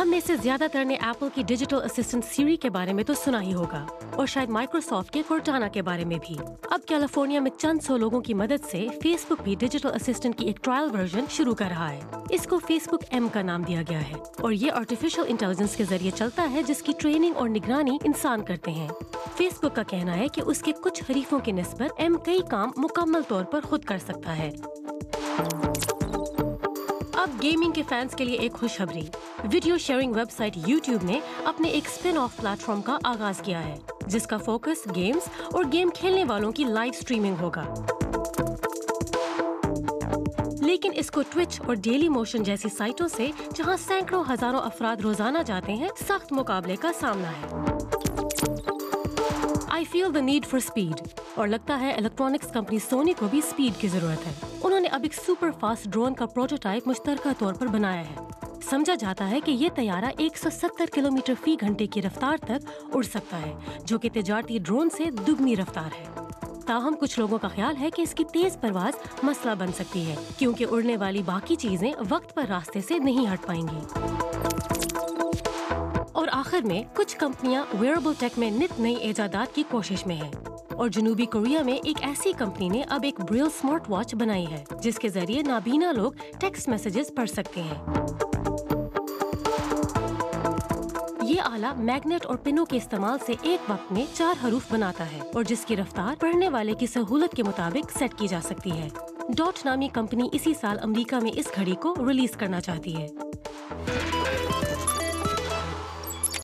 हम में से ज्यादा तर ने एप्पल की डिजिटल असिस्टेंट सीरी के बारे में तो सुना ही होगा और शायद माइक्रोसॉफ्ट के कोर्टाना के बारे में भी। अब कैलिफोर्निया में चंद सौ लोगों की मदद से फेसबुक भी डिजिटल असिस्टेंट की एक ट्रायल वर्जन शुरू कर रहा है। इसको फेसबुक एम का नाम दिया गया है और ये आर्टिफिशियल इंटेलिजेंस के जरिए चलता है जिसकी ट्रेनिंग और निगरानी इंसान करते हैं। फेसबुक का कहना है कि उसके कुछ हरीफों की निस्बत एम कई काम मुकम्मल तौर पर खुद कर सकता है। अब गेमिंग के फैंस के लिए एक खुशखबरी। वीडियो शेयरिंग वेबसाइट YouTube ने अपने एक स्पिन ऑफ प्लेटफॉर्म का आगाज किया है जिसका फोकस गेम्स और गेम खेलने वालों की लाइव स्ट्रीमिंग होगा। लेकिन इसको ट्विच और डेली मोशन जैसी साइटों से, जहां सैकड़ों हजारों अफराद रोजाना जाते हैं, सख्त मुकाबले का सामना है। I feel the need for speed और लगता है इलेक्ट्रॉनिक्स कंपनी सोनी को भी स्पीड की जरूरत है। उन्होंने अब एक सुपर फास्ट ड्रोन का प्रोटोटाइप मुश्तरका तौर पर बनाया है। समझा जाता है कि ये तैयारा 170 किलोमीटर फी घंटे की रफ्तार तक उड़ सकता है, जो कि तिजारती ड्रोन से दुगनी रफ्तार है। ताहम कुछ लोगों का ख्याल है कि इसकी तेज परवाज मसला बन सकती है, क्योंकि उड़ने वाली बाकी चीजें वक्त पर रास्ते से नहीं हट पाएंगी। और आखिर में कुछ कंपनियां वेयरेबल टेक में नित नई इजादात की कोशिश में हैं। और जनूबी कोरिया में एक ऐसी कंपनी ने अब एक ब्रेल स्मार्ट वॉच बनाई है जिसके जरिए नाबीना लोग टेक्स्ट मैसेजेस पढ़ सकते हैं। ये आला मैग्नेट और पिनों के इस्तेमाल से एक वक्त में 4 हरूफ बनाता है और जिसकी रफ्तार पढ़ने वाले की सहूलत के मुताबिक सेट की जा सकती है। डॉट नामी कंपनी इसी साल अमेरिका में इस घड़ी को रिलीज करना चाहती है।